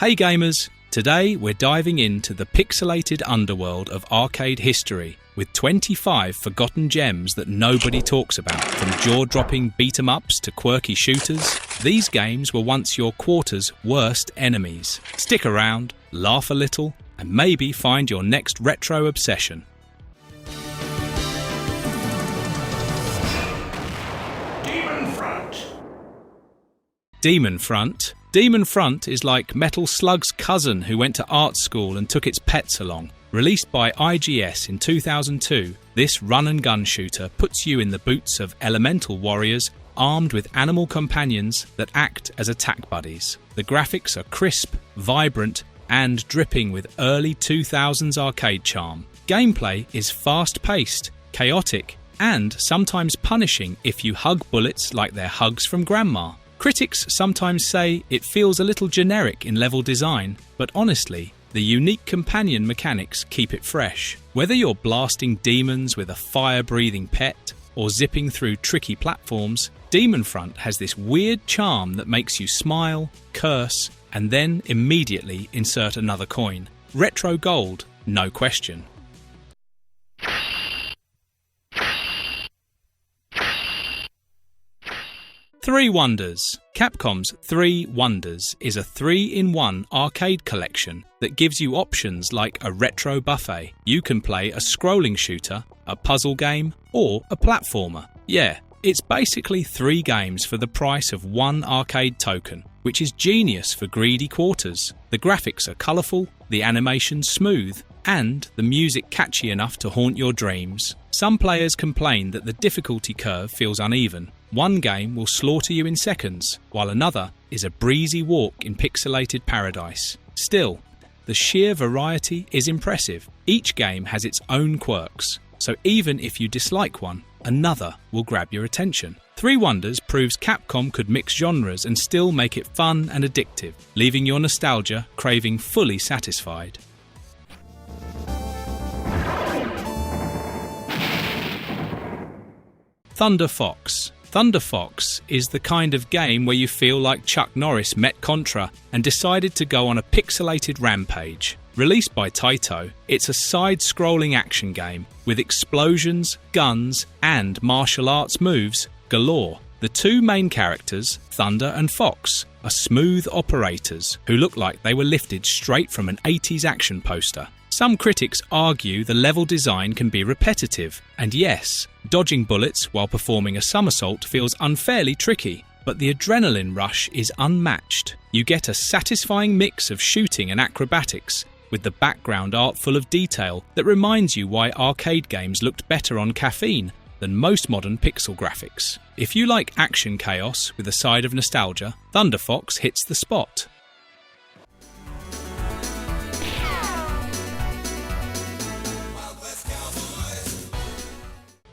Hey gamers! Today we're diving into the pixelated underworld of arcade history with 25 forgotten gems that nobody talks about. From jaw-dropping beat-em-ups to quirky shooters, these games were once your quarter's worst enemies. Stick around, laugh a little, and maybe find your next retro obsession. Demon Front. Demon Front is like Metal Slug's cousin who went to art school and took its pets along. Released by IGS in 2002, this run-and-gun shooter puts you in the boots of elemental warriors armed with animal companions that act as attack buddies. The graphics are crisp, vibrant, and dripping with early 2000s arcade charm. Gameplay is fast-paced, chaotic, and sometimes punishing if you hug bullets like they're hugs from grandma. Critics sometimes say it feels a little generic in level design, but honestly, the unique companion mechanics keep it fresh. Whether you're blasting demons with a fire-breathing pet or zipping through tricky platforms, Demon Front has this weird charm that makes you smile, curse, and then immediately insert another coin. Retro gold, no question. Three Wonders. Capcom's Three Wonders is a 3-in-1 arcade collection that gives you options like a retro buffet. You can play a scrolling shooter, a puzzle game, or a platformer. Yeah, it's basically 3 games for the price of 1 arcade token, which is genius for greedy quarters. The graphics are colourful, the animation smooth, and the music catchy enough to haunt your dreams. Some players complain that the difficulty curve feels uneven. One game will slaughter you in seconds, while another is a breezy walk in pixelated paradise. Still, the sheer variety is impressive. Each game has its own quirks, so even if you dislike one, another will grab your attention. Three Wonders proves Capcom could mix genres and still make it fun and addictive, leaving your nostalgia craving fully satisfied. Thunder Fox. Thunder Fox is the kind of game where you feel like Chuck Norris met Contra and decided to go on a pixelated rampage. Released by Taito, it's a side-scrolling action game with explosions, guns, and martial arts moves galore. The 2 main characters, Thunder and Fox, are smooth operators who look like they were lifted straight from an 80s action poster. Some critics argue the level design can be repetitive, and yes, dodging bullets while performing a somersault feels unfairly tricky, but the adrenaline rush is unmatched. You get a satisfying mix of shooting and acrobatics, with the background art full of detail that reminds you why arcade games looked better on caffeine than most modern pixel graphics. If you like action chaos with a side of nostalgia, Thunder Fox hits the spot.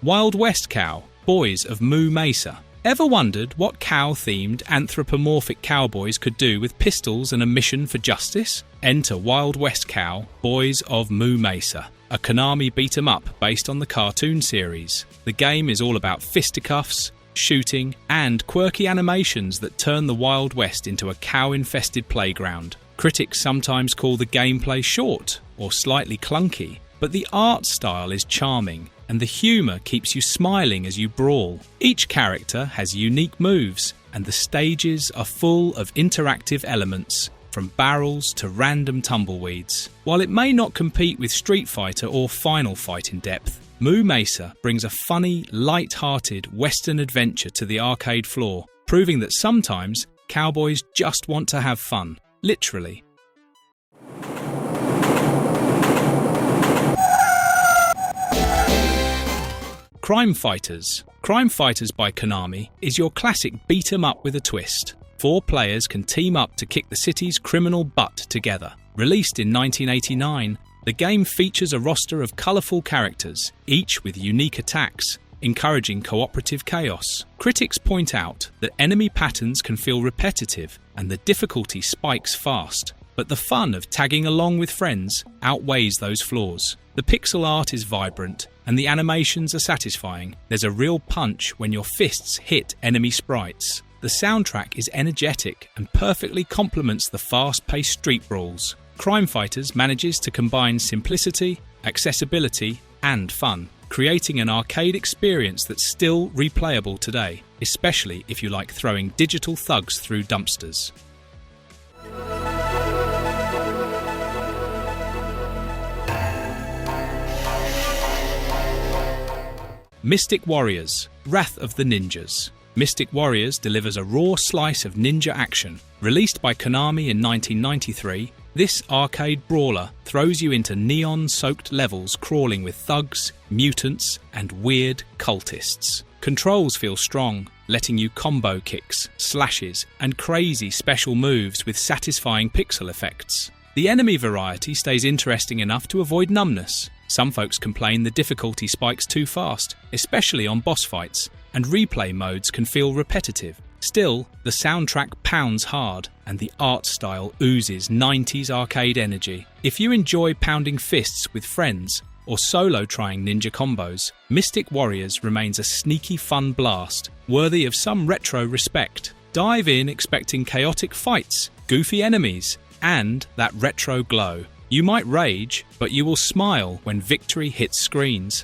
Wild West Cow, Boys of Moo Mesa. Ever wondered what cow-themed anthropomorphic cowboys could do with pistols and a mission for justice? Enter Wild West Cow, Boys of Moo Mesa, a Konami beat-em-up based on the cartoon series. The game is all about fisticuffs, shooting, and quirky animations that turn the Wild West into a cow-infested playground. Critics sometimes call the gameplay short or slightly clunky, but the art style is charming, and the humour keeps you smiling as you brawl. Each character has unique moves, and the stages are full of interactive elements, from barrels to random tumbleweeds. While it may not compete with Street Fighter or Final Fight in depth, Moo Mesa brings a funny, light-hearted Western adventure to the arcade floor, proving that sometimes cowboys just want to have fun, literally. Crime Fighters. Crime Fighters by Konami is your classic beat-em-up with a twist. 4 players can team up to kick the city's criminal butt together. Released in 1989, the game features a roster of colourful characters, each with unique attacks, encouraging cooperative chaos. Critics point out that enemy patterns can feel repetitive and the difficulty spikes fast, but the fun of tagging along with friends outweighs those flaws. The pixel art is vibrant, and the animations are satisfying. There's a real punch when your fists hit enemy sprites. The soundtrack is energetic and perfectly complements the fast-paced street brawls. Crime Fighters manages to combine simplicity, accessibility, and fun, creating an arcade experience that's still replayable today, especially if you like throwing digital thugs through dumpsters. Mystic Warriors: Wrath of the Ninjas. Mystic Warriors delivers a raw slice of ninja action. Released by Konami in 1993, this arcade brawler throws you into neon-soaked levels crawling with thugs, mutants, and weird cultists. Controls feel strong, letting you combo kicks, slashes, and crazy special moves with satisfying pixel effects. The enemy variety stays interesting enough to avoid numbness. Some folks complain the difficulty spikes too fast, especially on boss fights, and replay modes can feel repetitive. Still, the soundtrack pounds hard, and the art style oozes 90s arcade energy. If you enjoy pounding fists with friends, or solo trying ninja combos, Mystic Warriors remains a sneaky fun blast, worthy of some retro respect. Dive in expecting chaotic fights, goofy enemies, and that retro glow. You might rage, but you will smile when victory hits screens.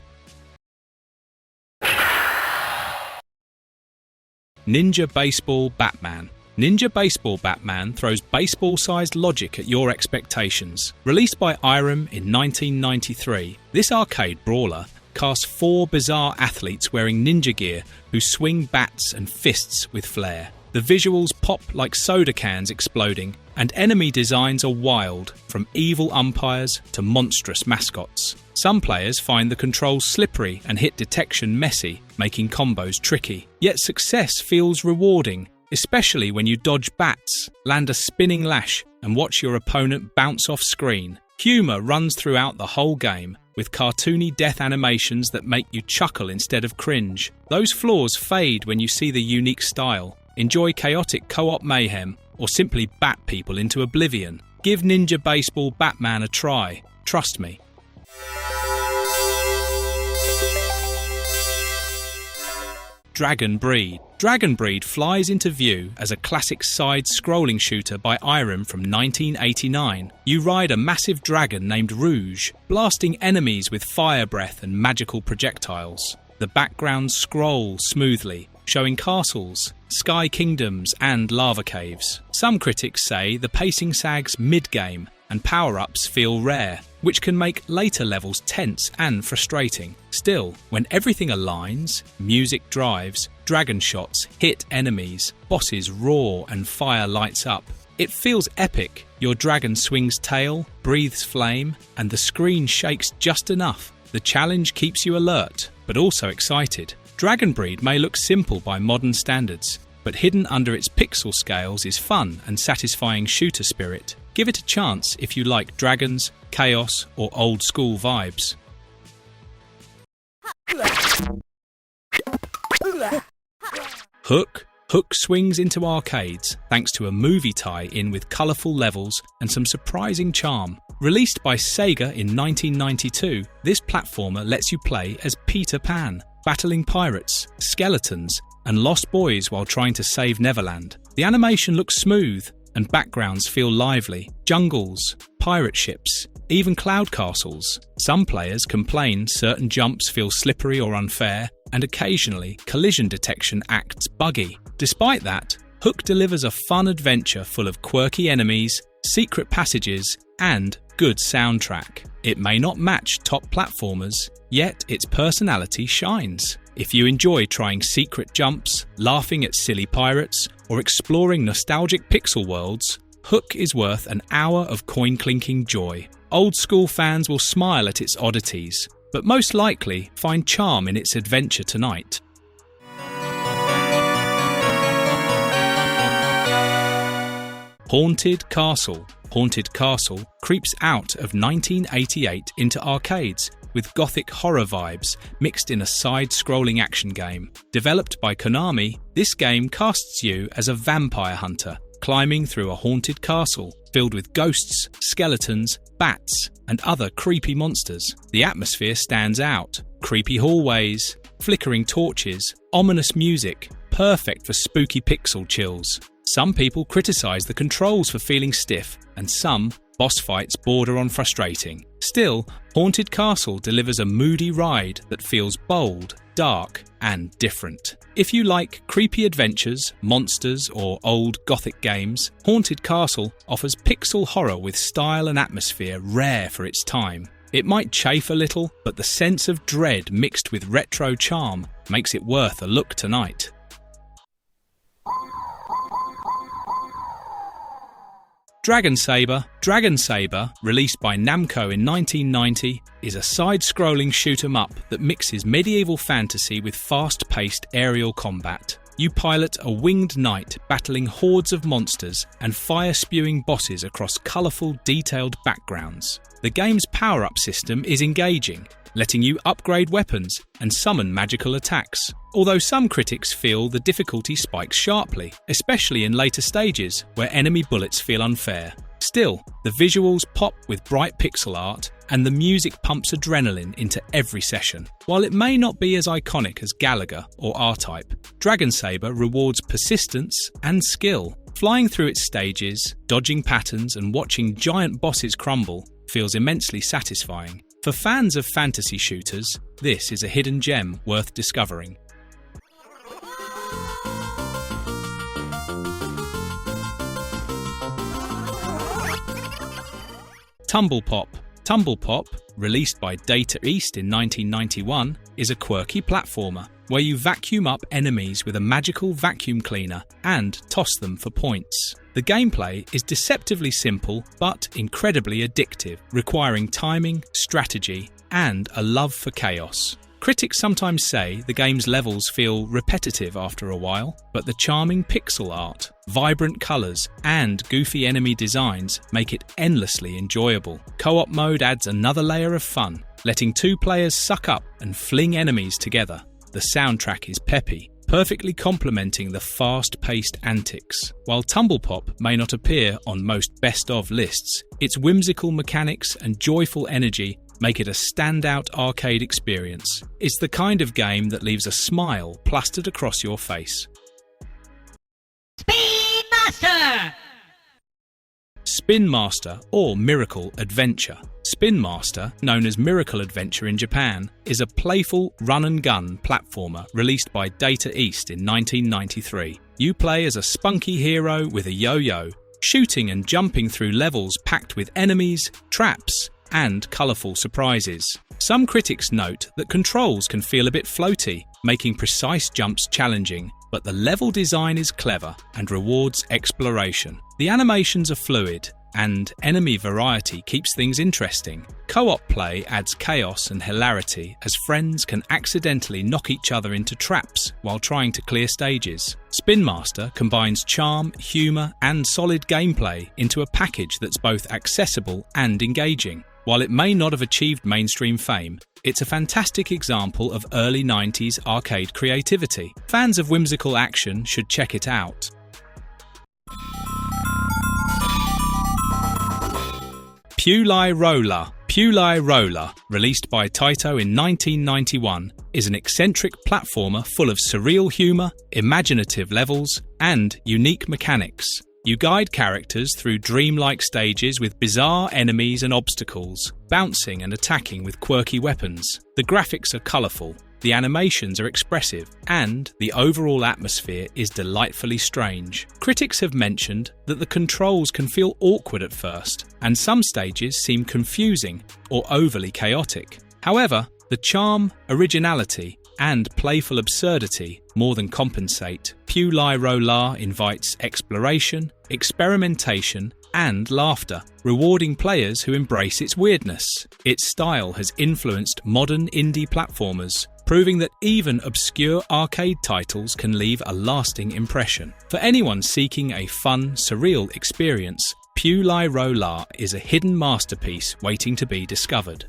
Ninja Baseball Batman. Ninja Baseball Batman throws baseball-sized logic at your expectations. Released by Irem in 1993, this arcade brawler casts 4 bizarre athletes wearing ninja gear who swing bats and fists with flair. The visuals pop like soda cans exploding, and enemy designs are wild, from evil umpires to monstrous mascots. Some players find the controls slippery and hit detection messy, making combos tricky. Yet success feels rewarding, especially when you dodge bats, land a spinning lash, and watch your opponent bounce off screen. Humour runs throughout the whole game, with cartoony death animations that make you chuckle instead of cringe. Those flaws fade when you see the unique style. Enjoy chaotic co-op mayhem, or simply bat people into oblivion. Give Ninja Baseball Batman a try. Trust me. Dragon Breed. Dragon Breed flies into view as a classic side-scrolling shooter by Irem from 1989. You ride a massive dragon named Rouge, blasting enemies with fire breath and magical projectiles. The backgrounds scroll smoothly, showing castles, sky kingdoms, and lava caves. Some critics say the pacing sags mid-game, and power-ups feel rare, which can make later levels tense and frustrating. Still, when everything aligns, music drives, dragon shots hit enemies, bosses roar and fire lights up. It feels epic. Your dragon swings tail, breathes flame, and the screen shakes just enough. The challenge keeps you alert, but also excited. Dragon Breed may look simple by modern standards, but hidden under its pixel scales is fun and satisfying shooter spirit. Give it a chance if you like dragons, chaos, or old-school vibes. Hook. Hook swings into arcades thanks to a movie tie-in with colourful levels and some surprising charm. Released by Sega in 1992, this platformer lets you play as Peter Pan, battling pirates, skeletons, and lost boys while trying to save Neverland. The animation looks smooth, and backgrounds feel lively. Jungles, pirate ships, even cloud castles. Some players complain certain jumps feel slippery or unfair, and occasionally collision detection acts buggy. Despite that, Hook delivers a fun adventure full of quirky enemies, secret passages, and good soundtrack. It may not match top platformers, yet its personality shines. If you enjoy trying secret jumps, laughing at silly pirates, or exploring nostalgic pixel worlds, Hook is worth an hour of coin-clinking joy. Old-school fans will smile at its oddities, but most likely find charm in its adventure tonight. Haunted Castle. Haunted Castle creeps out of 1988 into arcades with gothic horror vibes mixed in a side-scrolling action game. Developed by Konami, this game casts you as a vampire hunter, climbing through a haunted castle filled with ghosts, skeletons, bats, and other creepy monsters. The atmosphere stands out. Creepy hallways, flickering torches, ominous music, perfect for spooky pixel chills. Some people criticise the controls for feeling stiff, and some boss fights border on frustrating. Still, Haunted Castle delivers a moody ride that feels bold, dark, and different. If you like creepy adventures, monsters, or old gothic games, Haunted Castle offers pixel horror with style and atmosphere rare for its time. It might chafe a little, but the sense of dread mixed with retro charm makes it worth a look tonight. Dragon Saber, released by Namco in 1990, is a side-scrolling shoot-'em-up that mixes medieval fantasy with fast-paced aerial combat. You pilot a winged knight battling hordes of monsters and fire-spewing bosses across colourful, detailed backgrounds. The game's power-up system is engaging, letting you upgrade weapons and summon magical attacks. Although some critics feel the difficulty spikes sharply, especially in later stages where enemy bullets feel unfair. Still, the visuals pop with bright pixel art and the music pumps adrenaline into every session. While it may not be as iconic as Galaga or R-Type, Dragon Saber rewards persistence and skill. Flying through its stages, dodging patterns and watching giant bosses crumble feels immensely satisfying. For fans of fantasy shooters, this is a hidden gem worth discovering. Tumble Pop, released by Data East in 1991, is a quirky platformer where you vacuum up enemies with a magical vacuum cleaner and toss them for points. The gameplay is deceptively simple but incredibly addictive, requiring timing, strategy, and a love for chaos. Critics sometimes say the game's levels feel repetitive after a while, but the charming pixel art, vibrant colours, and goofy enemy designs make it endlessly enjoyable. Co-op mode adds another layer of fun, letting two players suck up and fling enemies together. The soundtrack is peppy, perfectly complementing the fast-paced antics. While Tumble Pop may not appear on most best-of lists, its whimsical mechanics and joyful energy make it a standout arcade experience. It's the kind of game that leaves a smile plastered across your face. Speed Master! Spin Master or Miracle Adventure. Spin Master, known as Miracle Adventure in Japan, is a playful run-and-gun platformer released by Data East in 1993. You play as a spunky hero with a yo-yo, shooting and jumping through levels packed with enemies, traps, and colourful surprises. Some critics note that controls can feel a bit floaty, making precise jumps challenging, but the level design is clever and rewards exploration. The animations are fluid, and enemy variety keeps things interesting. Co-op play adds chaos and hilarity as friends can accidentally knock each other into traps while trying to clear stages. Spin Master combines charm, humour, and solid gameplay into a package that's both accessible and engaging. While it may not have achieved mainstream fame, it's a fantastic example of early 90s arcade creativity. Fans of whimsical action should check it out. Puelai Roller, released by Taito in 1991, is an eccentric platformer full of surreal humour, imaginative levels, and unique mechanics. You guide characters through dreamlike stages with bizarre enemies and obstacles, bouncing and attacking with quirky weapons. The graphics are colourful, the animations are expressive, and the overall atmosphere is delightfully strange. Critics have mentioned that the controls can feel awkward at first, and some stages seem confusing or overly chaotic. However, the charm, originality, and playful absurdity more than compensate. Puelai Roller invites exploration, experimentation, and laughter, rewarding players who embrace its weirdness. Its style has influenced modern indie platformers, proving that even obscure arcade titles can leave a lasting impression. For anyone seeking a fun, surreal experience, Puelai Roller is a hidden masterpiece waiting to be discovered.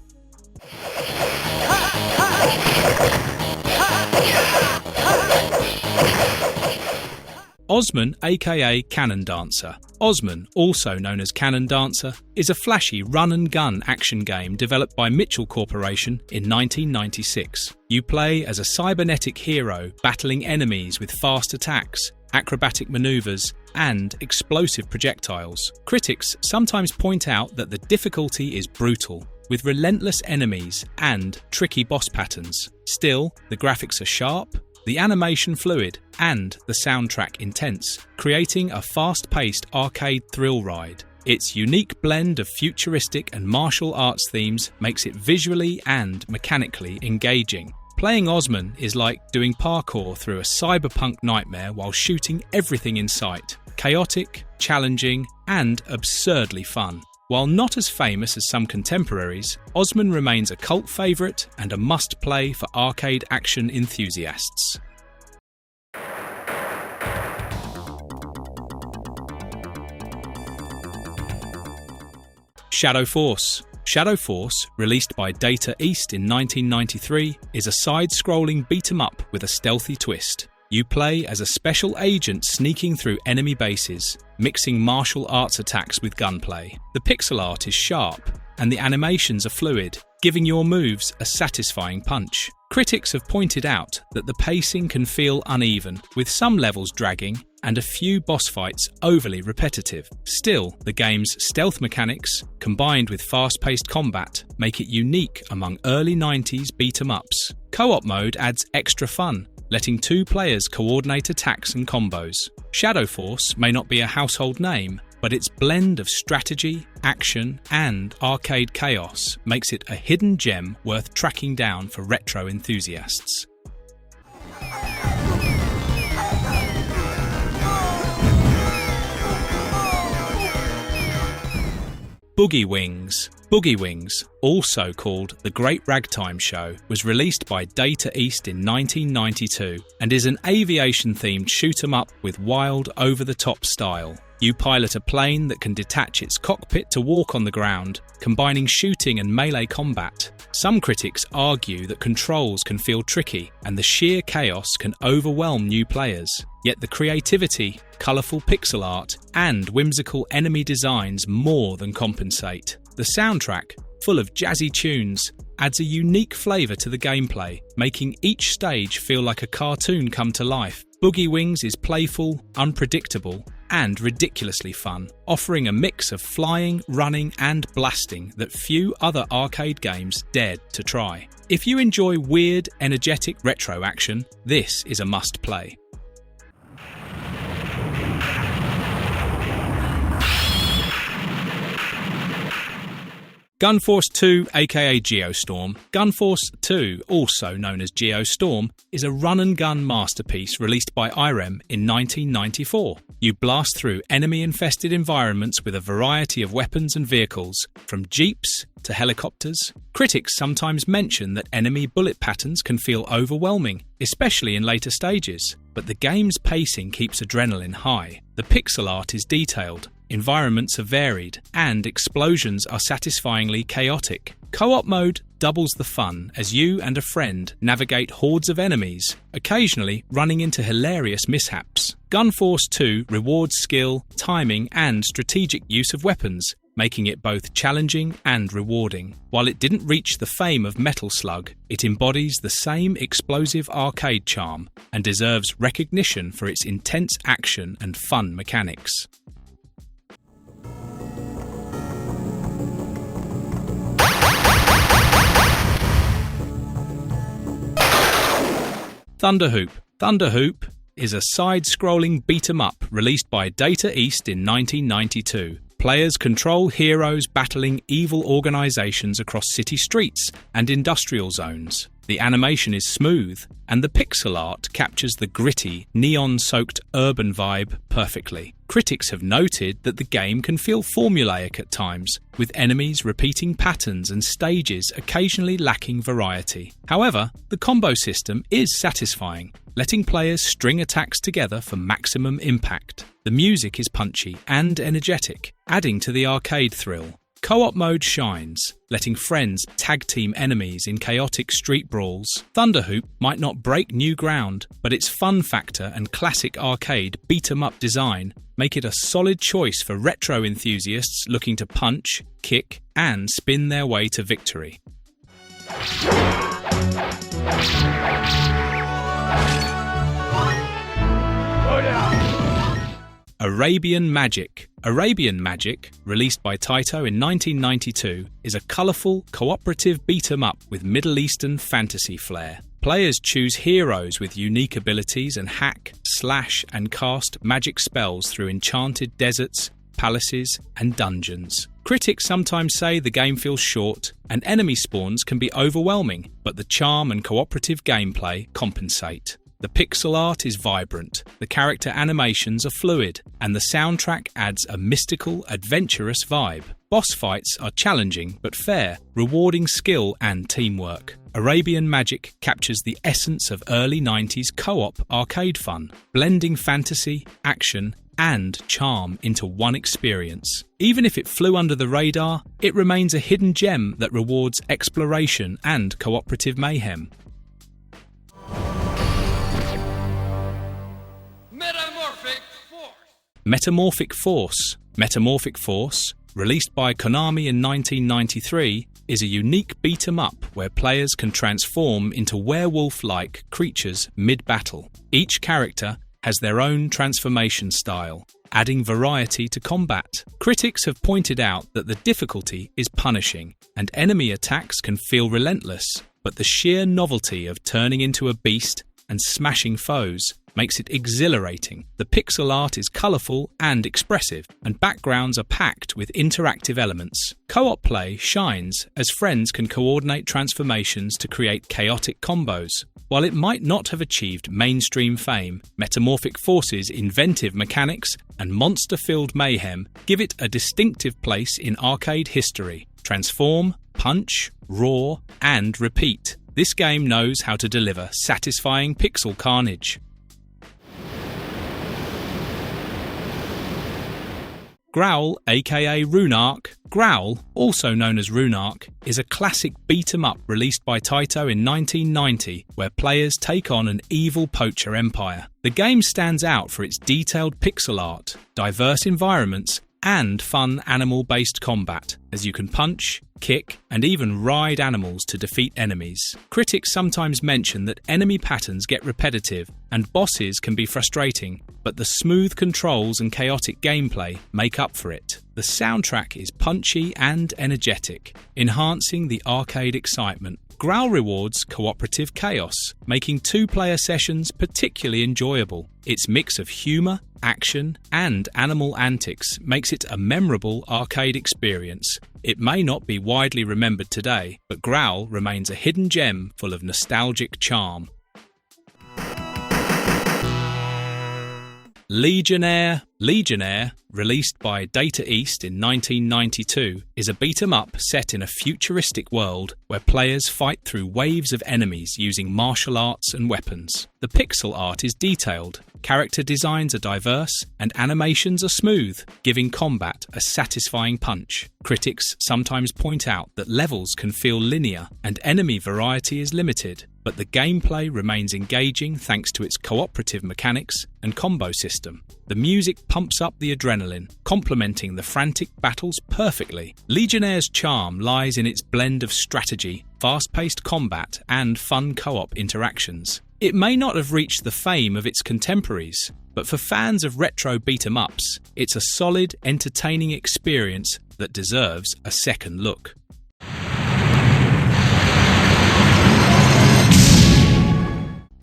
Osman, aka Cannon Dancer. Osman, also known as Cannon Dancer, is a flashy run-and-gun action game developed by Mitchell Corporation in 1996. You play as a cybernetic hero battling enemies with fast attacks, acrobatic maneuvers, and explosive projectiles. Critics sometimes point out that the difficulty is brutal, with relentless enemies and tricky boss patterns. Still, the graphics are sharp, the animation fluid, and the soundtrack intense, creating a fast-paced arcade thrill ride. Its unique blend of futuristic and martial arts themes makes it visually and mechanically engaging. Playing Osman is like doing parkour through a cyberpunk nightmare while shooting everything in sight. Chaotic, challenging, and absurdly fun. While not as famous as some contemporaries, Osman remains a cult favourite and a must-play for arcade action enthusiasts. Shadow Force. Shadow Force, released by Data East in 1993, is a side-scrolling beat-em-up with a stealthy twist. You play as a special agent sneaking through enemy bases, mixing martial arts attacks with gunplay. The pixel art is sharp, and the animations are fluid, giving your moves a satisfying punch. Critics have pointed out that the pacing can feel uneven, with some levels dragging and a few boss fights overly repetitive. Still, the game's stealth mechanics, combined with fast-paced combat, make it unique among early 90s beat-em-ups. Co-op mode adds extra fun, letting two players coordinate attacks and combos. Shadow Force may not be a household name, but its blend of strategy, action, and arcade chaos makes it a hidden gem worth tracking down for retro enthusiasts. Boogie Wings. Boogie Wings, also called The Great Ragtime Show, was released by Data East in 1992 and is an aviation-themed shoot-'em-up with wild, over-the-top style. You pilot a plane that can detach its cockpit to walk on the ground, combining shooting and melee combat. Some critics argue that controls can feel tricky and the sheer chaos can overwhelm new players. Yet the creativity, colourful pixel art, and whimsical enemy designs more than compensate. The soundtrack, full of jazzy tunes, adds a unique flavour to the gameplay, making each stage feel like a cartoon come to life. Boogie Wings is playful, unpredictable, and ridiculously fun, offering a mix of flying, running, and blasting that few other arcade games dared to try. If you enjoy weird, energetic retro action, this is a must-play. Gunforce 2, aka Geostorm. Gunforce 2, also known as Geostorm, is a run-and-gun masterpiece released by Irem in 1994. You blast through enemy-infested environments with a variety of weapons and vehicles, from jeeps to helicopters. Critics sometimes mention that enemy bullet patterns can feel overwhelming, especially in later stages, but the game's pacing keeps adrenaline high. The pixel art is detailed, environments are varied, and explosions are satisfyingly chaotic. Co-op mode doubles the fun as you and a friend navigate hordes of enemies, occasionally running into hilarious mishaps. Gunforce 2 rewards skill, timing, and strategic use of weapons, making it both challenging and rewarding. While it didn't reach the fame of Metal Slug, it embodies the same explosive arcade charm and deserves recognition for its intense action and fun mechanics. Thunderhoop. Thunderhoop is a side-scrolling beat-em-up released by Data East in 1992. Players control heroes battling evil organisations across city streets and industrial zones. The animation is smooth, and the pixel art captures the gritty, neon-soaked urban vibe perfectly. Critics have noted that the game can feel formulaic at times, with enemies repeating patterns and stages occasionally lacking variety. However, the combo system is satisfying, letting players string attacks together for maximum impact. The music is punchy and energetic, adding to the arcade thrill. Co-op mode shines, letting friends tag-team enemies in chaotic street brawls. Thunderhoop might not break new ground, but its fun factor and classic arcade beat-em-up design make it a solid choice for retro enthusiasts looking to punch, kick, and spin their way to victory. Arabian Magic. Arabian Magic, released by Taito in 1992, is a colourful, cooperative beat-em-up with Middle Eastern fantasy flair. Players choose heroes with unique abilities and hack, slash and cast magic spells through enchanted deserts, palaces and dungeons. Critics sometimes say the game feels short and enemy spawns can be overwhelming, but the charm and cooperative gameplay compensate. The pixel art is vibrant, the character animations are fluid, and the soundtrack adds a mystical, adventurous vibe. Boss fights are challenging but fair, rewarding skill and teamwork. Arabian Magic captures the essence of early 90s co-op arcade fun, blending fantasy, action, and charm into one experience. Even if it flew under the radar, it remains a hidden gem that rewards exploration and cooperative mayhem. Metamorphic Force. Metamorphic Force, released by Konami in 1993, is a unique beat-em-up where players can transform into werewolf-like creatures mid-battle. Each character has their own transformation style, adding variety to combat. Critics have pointed out that the difficulty is punishing, and enemy attacks can feel relentless, but the sheer novelty of turning into a beast and smashing foes makes it exhilarating. The pixel art is colourful and expressive, and backgrounds are packed with interactive elements. Co-op play shines as friends can coordinate transformations to create chaotic combos. While it might not have achieved mainstream fame, Metamorphic Force's inventive mechanics and monster-filled mayhem give it a distinctive place in arcade history. Transform, punch, roar, and repeat. This game knows how to deliver satisfying pixel carnage. Growl, aka Runark. Growl, also known as Runark, is a classic beat-em-up released by Taito in 1990, where players take on an evil poacher empire. The game stands out for its detailed pixel art, diverse environments, and fun animal-based combat, as you can punch, kick, and even ride animals to defeat enemies. Critics sometimes mention that enemy patterns get repetitive and bosses can be frustrating, but the smooth controls and chaotic gameplay make up for it. The soundtrack is punchy and energetic, enhancing the arcade excitement. Growl rewards cooperative chaos, making two-player sessions particularly enjoyable. Its mix of humour, action, and animal antics makes it a memorable arcade experience. It may not be widely remembered today, but Growl remains a hidden gem full of nostalgic charm. Legionnaire. Legionnaire, released by Data East in 1992, is a beat-em-up set in a futuristic world where players fight through waves of enemies using martial arts and weapons. The pixel art is detailed, character designs are diverse, and animations are smooth, giving combat a satisfying punch. Critics sometimes point out that levels can feel linear and enemy variety is limited, but the gameplay remains engaging thanks to its cooperative mechanics and combo system. The music pumps up the adrenaline, complementing the frantic battles perfectly. Legionnaire's charm lies in its blend of strategy, fast-paced combat, and fun co-op interactions. It may not have reached the fame of its contemporaries, but for fans of retro beat-em-ups, it's a solid, entertaining experience that deserves a second look.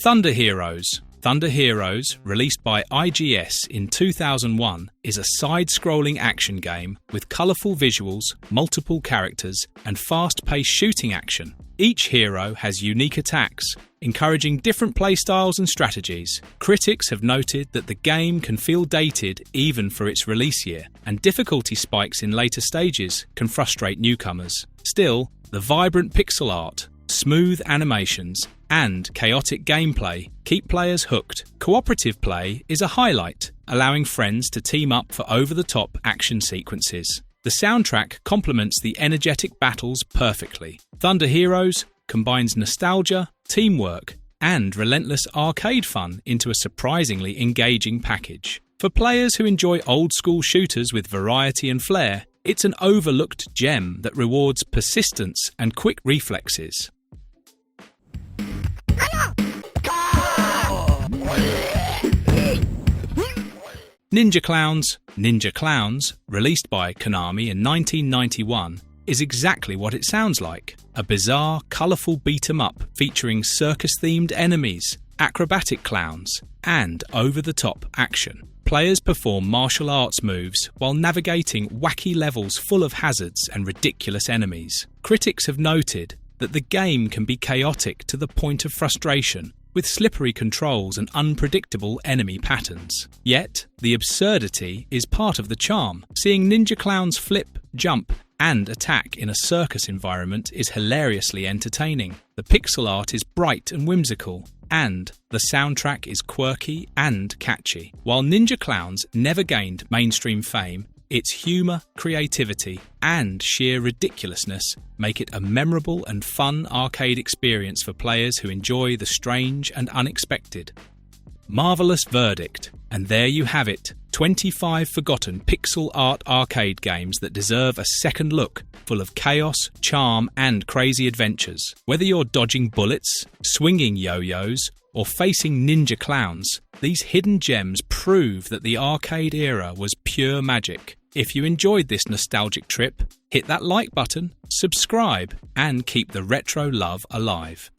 Thunder Heroes. Thunder Heroes, released by IGS in 2001, is a side-scrolling action game with colourful visuals, multiple characters, and fast-paced shooting action. Each hero has unique attacks, encouraging different playstyles and strategies. Critics have noted that the game can feel dated even for its release year, and difficulty spikes in later stages can frustrate newcomers. Still, the vibrant pixel art, smooth animations, and chaotic gameplay keep players hooked. Cooperative play is a highlight, allowing friends to team up for over-the-top action sequences. The soundtrack complements the energetic battles perfectly. Thunder Heroes combines nostalgia, teamwork, and relentless arcade fun into a surprisingly engaging package. For players who enjoy old-school shooters with variety and flair, it's an overlooked gem that rewards persistence and quick reflexes. Ninja Clowns, released by Konami in 1991, is exactly what it sounds like. A bizarre, colourful beat-em-up featuring circus-themed enemies, acrobatic clowns, and over-the-top action. Players perform martial arts moves while navigating wacky levels full of hazards and ridiculous enemies. Critics have noted that the game can be chaotic to the point of frustration, with slippery controls and unpredictable enemy patterns. Yet, the absurdity is part of the charm. Seeing ninja clowns flip, jump, and attack in a circus environment is hilariously entertaining. The pixel art is bright and whimsical, and the soundtrack is quirky and catchy. While Ninja Clowns never gained mainstream fame, its humour, creativity, and sheer ridiculousness make it a memorable and fun arcade experience for players who enjoy the strange and unexpected. Marvellous verdict, and there you have it, 25 forgotten pixel art arcade games that deserve a second look, full of chaos, charm, and crazy adventures. Whether you're dodging bullets, swinging yo-yos, or facing ninja clowns, these hidden gems prove that the arcade era was pure magic. If you enjoyed this nostalgic trip, hit that like button, subscribe, and keep the retro love alive.